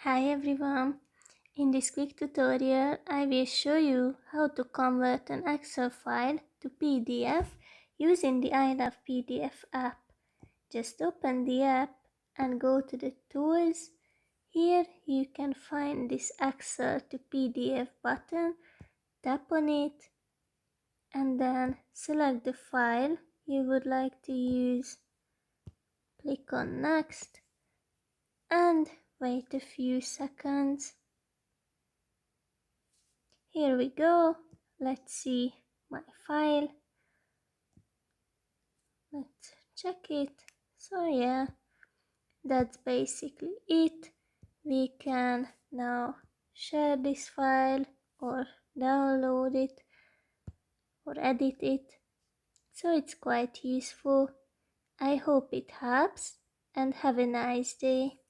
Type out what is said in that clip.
Hi everyone! In this quick tutorial, I will show you how to convert an Excel file to PDF using the ILovePDF app. Just open the app and go to the Tools. Here you can find this Excel to PDF button. Tap on it and then select the file you would like to use. Click on Next and wait a few seconds. Here we go. Let's see my file. Let's check it. So yeah, that's basically it. We can now share this file or download it or edit it. So it's quite useful. I hope it helps and have a nice day.